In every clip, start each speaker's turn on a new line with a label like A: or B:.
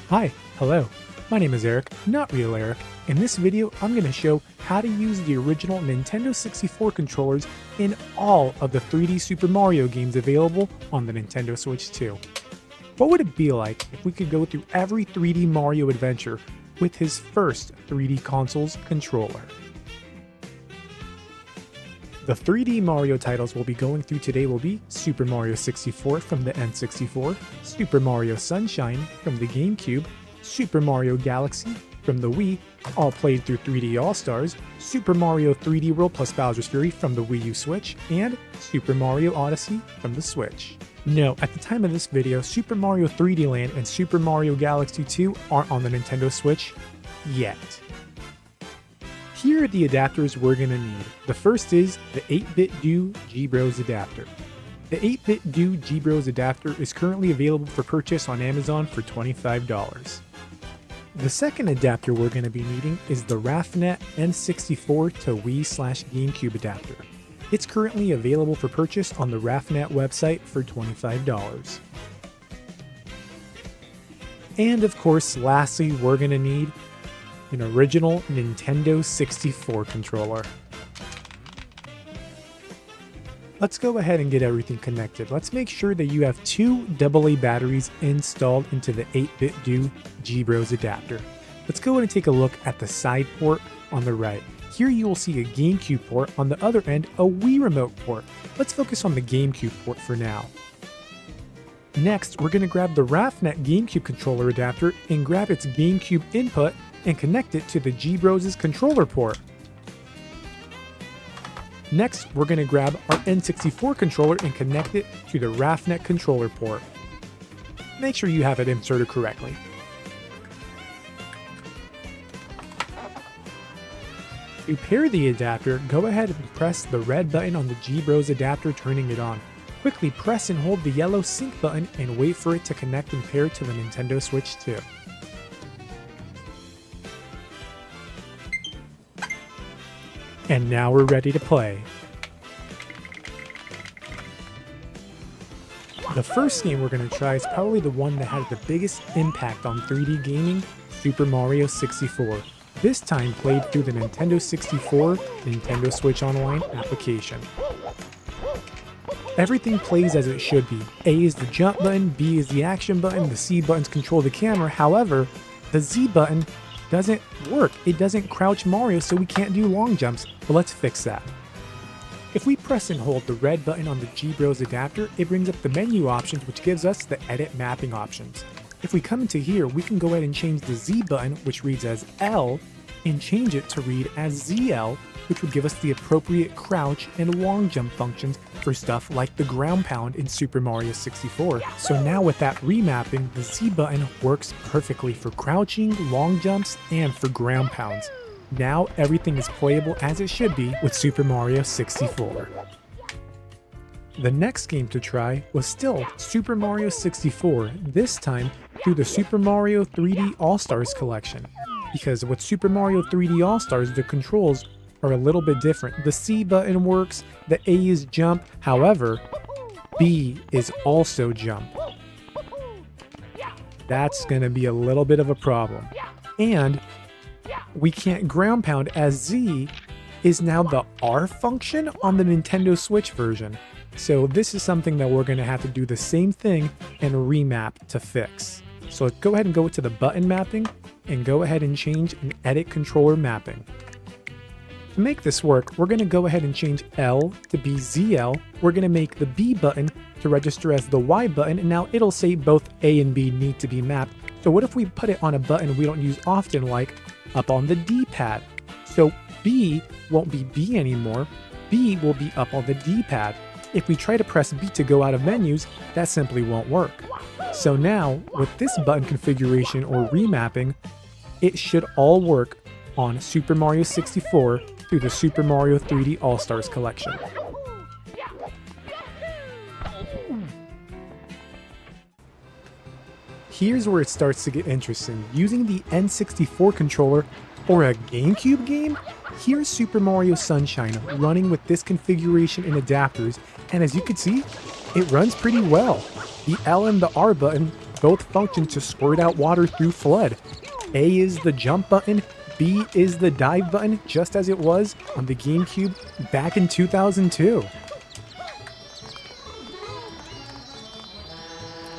A: Hi, hello, my name is Eric, not real Eric. In this video, I'm going to show how to use the original Nintendo 64 controllers in all of the 3D Super Mario games available on the Nintendo Switch 2. What would it be like if we could go through every 3D Mario adventure with his first 3D console's controller? The 3D Mario titles we'll be going through today will be Super Mario 64 from the N64, Super Mario Sunshine from the GameCube, Super Mario Galaxy from the Wii, all played through 3D All-Stars, Super Mario 3D World plus Bowser's Fury from the Wii U Switch, and Super Mario Odyssey from the Switch. No, at the time of this video, Super Mario 3D Land and Super Mario Galaxy 2 aren't on the Nintendo Switch yet. Here are the adapters we're going to need. The first is the 8-bit Do G-Bros adapter. The 8-bit Do G-Bros adapter is currently available for purchase on Amazon for $25. The second adapter we're going to be needing is the RAFnet N64 to Wii/GameCube adapter. It's currently available for purchase on the RAFnet website for $25. And of course, lastly, we're going to need an original Nintendo 64 controller. Let's go ahead and get everything connected. Let's make sure that you have two AA batteries installed into the 8-bit Do G-Bros adapter. Let's go ahead and take a look at the side port on the right. Here you will see a GameCube port, on the other end a Wii Remote port. Let's focus on the GameCube port for now. Next, we're going to grab the RAFnet GameCube controller adapter and grab its GameCube input and connect it to the G-Bros' controller port. Next, we're going to grab our N64 controller and connect it to the RAFnet controller port. Make sure you have it inserted correctly. To pair the adapter, go ahead and press the red button on the G-Bros adapter, turning it on. Quickly press and hold the yellow sync button and wait for it to connect and pair to the Nintendo Switch 2. And now we're ready to play. The first game we're going to try is probably the one that had the biggest impact on 3D gaming, Super Mario 64. This time played through the Nintendo 64 Nintendo Switch Online application. Everything plays as it should be. A is the jump button, B is the action button, the C buttons control the camera. However, the Z button doesn't work. It doesn't crouch Mario, so we can't do long jumps, but let's fix that. If we press and hold the red button on the G-Bros adapter, it brings up the menu options, which gives us the edit mapping options. If we come into here, we can go ahead and change the Z button, which reads as L, and change it to read as ZL, which would give us the appropriate crouch and long jump functions for stuff like the ground pound in Super Mario 64. So now with that remapping, the Z button works perfectly for crouching, long jumps, and for ground pounds. Now everything is playable as it should be with Super Mario 64. The next game to try was still Super Mario 64, this time through the Super Mario 3D All-Stars collection. Because with Super Mario 3D All-Stars, the controls are a little bit different. The C button works, the A is jump, however, B is also jump. That's gonna be a little bit of a problem. And we can't ground pound, as Z is now the R function on the Nintendo Switch version. So this is something that we're gonna have to do the same thing and remap to fix. So let's go ahead and go to the button mapping and go ahead and change and edit controller mapping. To make this work, we're going to go ahead and change L to be ZL. We're going to make the B button to register as the Y button, and now it'll say both A and B need to be mapped. So what if we put it on a button we don't use often, like up on the D-pad? So B won't be B anymore, B will be up on the D-pad. If we try to press B to go out of menus, that simply won't work. So now, with this button configuration or remapping, it should all work on Super Mario 64 through the Super Mario 3D All-Stars collection. Here's where it starts to get interesting. Using the N64 controller or a GameCube game, here's Super Mario Sunshine running with this configuration and adapters, and as you can see, it runs pretty well. The L and the R button both function to squirt out water through FLUDD. A is the jump button, B is the dive button, just as it was on the GameCube back in 2002.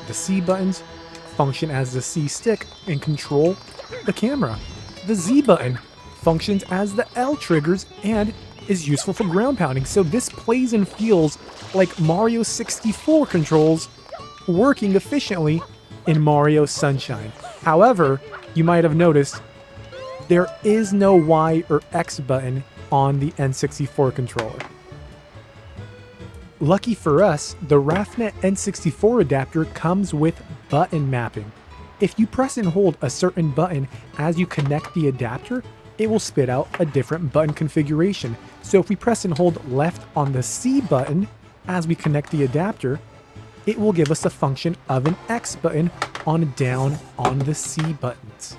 A: The C buttons function as the C stick and control the camera. The Z button functions as the L triggers and is useful for ground pounding, so this plays and feels like Mario 64 controls working efficiently in Mario Sunshine. However, you might have noticed there is no Y or X button on the N64 controller. Lucky for us, the RAFnet N64 adapter comes with button mapping. If you press and hold a certain button as you connect the adapter, it will spit out a different button configuration. So if we press and hold left on the C button as we connect the adapter, it will give us a function of an X button on down on the C buttons.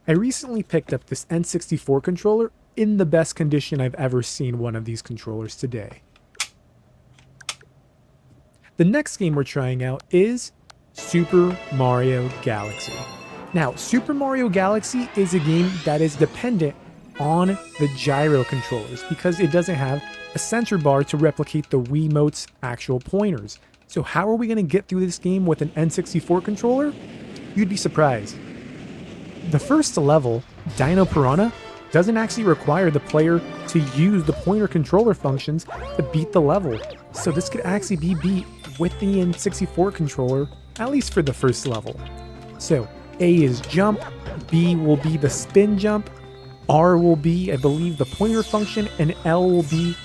A: I recently picked up this N64 controller in the best condition I've ever seen one of these controllers today. The next game we're trying out is Super Mario Galaxy. Now, Super Mario Galaxy is a game that is dependent on the gyro controllers because it doesn't have a center bar to replicate the Wiimote's actual pointers. So how are we going to get through this game with an N64 controller? You'd be surprised. The first level, Dino Piranha, doesn't actually require the player to use the pointer controller functions to beat the level. So this could actually be beat with the N64 controller, at least for the first level. So A is jump, B will be the spin jump, R will be, I believe, the pointer function, and L will be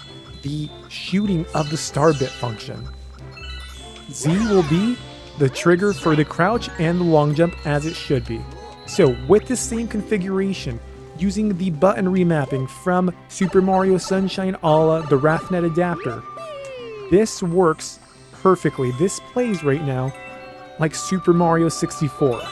A: the shooting of the star bit function. Z will be the trigger for the crouch and the long jump as it should be. So with the same configuration, using the button remapping from Super Mario Sunshine a la the RAFnet adapter, this works perfectly. This plays right now like Super Mario 64.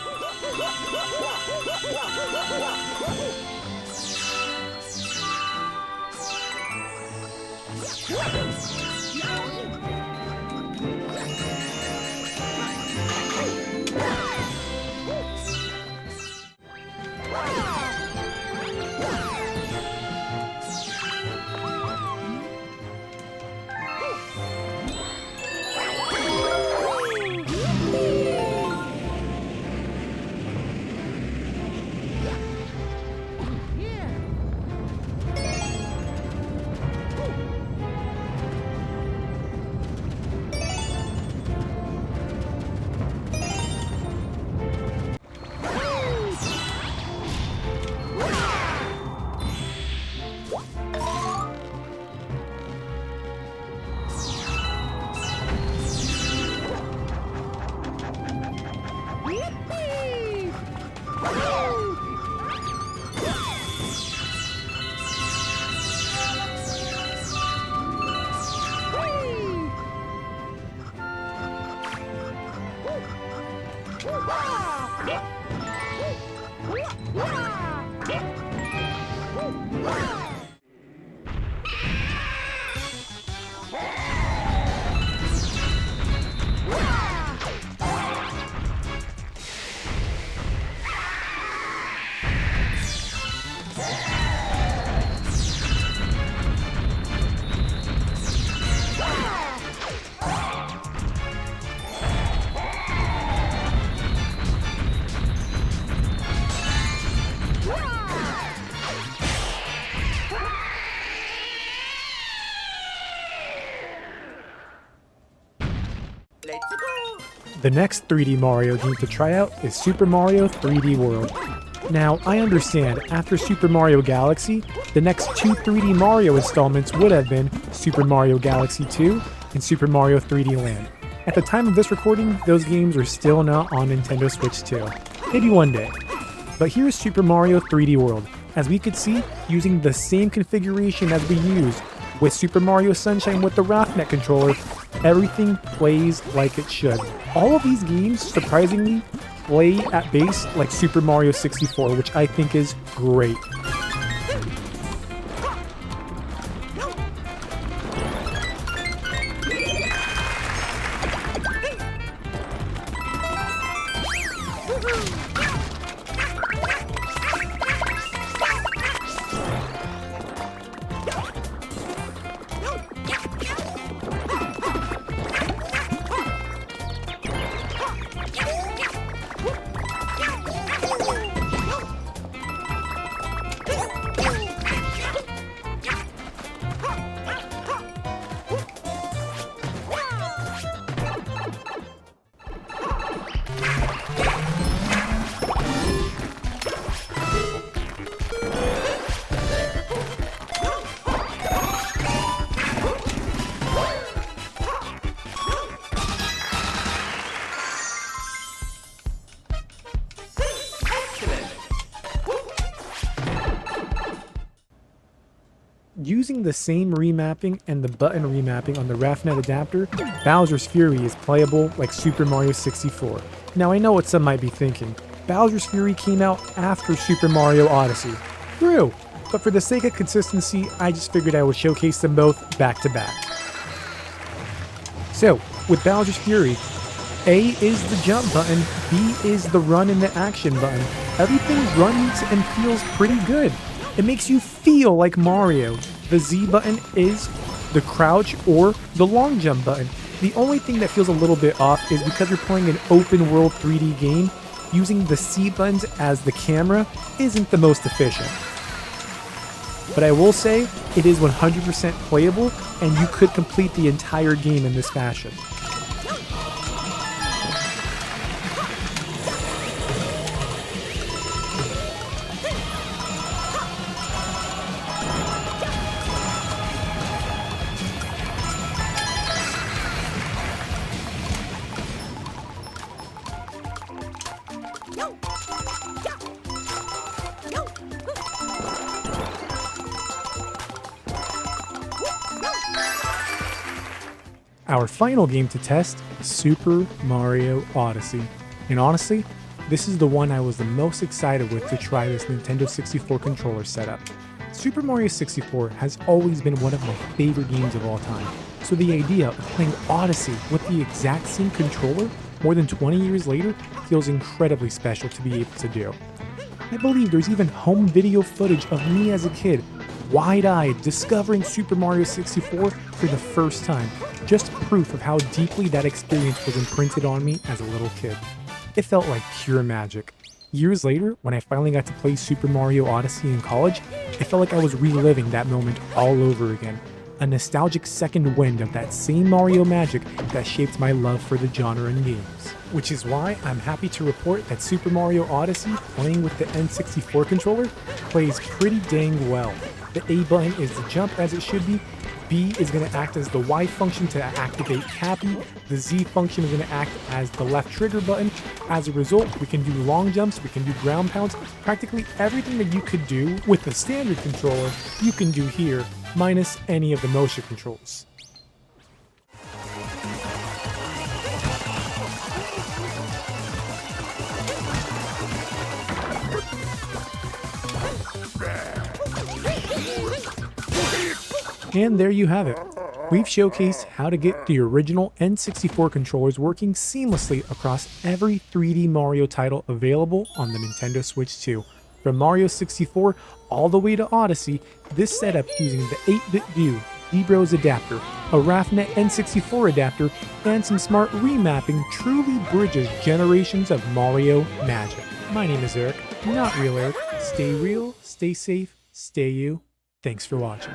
A: The next 3D Mario game to try out is Super Mario 3D World. Now, I understand, after Super Mario Galaxy, the next two 3D Mario installments would have been Super Mario Galaxy 2 and Super Mario 3D Land. At the time of this recording, those games are still not on Nintendo Switch 2. Maybe one day. But here's Super Mario 3D World. As we could see, using the same configuration as we used with Super Mario Sunshine with the RAFNet controller, everything plays like it should. All of these games, surprisingly, play at base like Super Mario 64, which I think is great. Using the same remapping and the button remapping on the RAFNet adapter, Bowser's Fury is playable like Super Mario 64. Now I know what some might be thinking, Bowser's Fury came out after Super Mario Odyssey. True, but for the sake of consistency, I just figured I would showcase them both back to back. So, with Bowser's Fury, A is the jump button, B is the run and the action button. Everything runs and feels pretty good. It makes you feel like Mario. The Z button is the crouch or the long jump button. The only thing that feels a little bit off is because you're playing an open world 3D game, using the C buttons as the camera isn't the most efficient. But I will say, it is 100% playable, and you could complete the entire game in this fashion. Our final game to test is Super Mario Odyssey. And honestly, this is the one I was the most excited with to try this Nintendo 64 controller setup. Super Mario 64 has always been one of my favorite games of all time, so the idea of playing Odyssey with the exact same controller more than 20 years later feels incredibly special to be able to do. I believe there's even home video footage of me as a kid, wide-eyed, discovering Super Mario 64 for the first time. Just proof of how deeply that experience was imprinted on me as a little kid. It felt like pure magic. Years later, when I finally got to play Super Mario Odyssey in college, it felt like I was reliving that moment all over again. A nostalgic second wind of that same Mario magic that shaped my love for the genre in games. Which is why I'm happy to report that Super Mario Odyssey, playing with the N64 controller, plays pretty dang well. The A button is the jump as it should be, B is going to act as the Y function to activate Cappy, the Z function is going to act as the left trigger button. As a result, we can do long jumps, we can do ground pounds, practically everything that you could do with the standard controller, you can do here, minus any of the motion controls. And there you have it. We've showcased how to get the original N64 controllers working seamlessly across every 3D Mario title available on the Nintendo Switch 2. From Mario 64 all the way to Odyssey, this setup using the 8-bit view, D-Bros adapter, a RAFNet N64 adapter, and some smart remapping truly bridges generations of Mario magic. My name is Eric, not real Eric. Stay real, stay safe, stay you. Thanks for watching.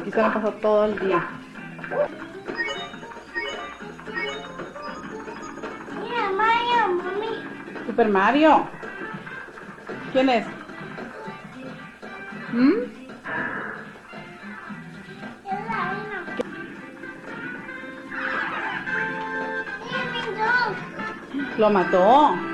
B: Aquí se la pasó todo el día.
C: Mira, Mario, mami.
B: Super Mario. ¿Quién es? ¿Mm?
C: Es la una. Mira, mi dog.
B: Lo mató.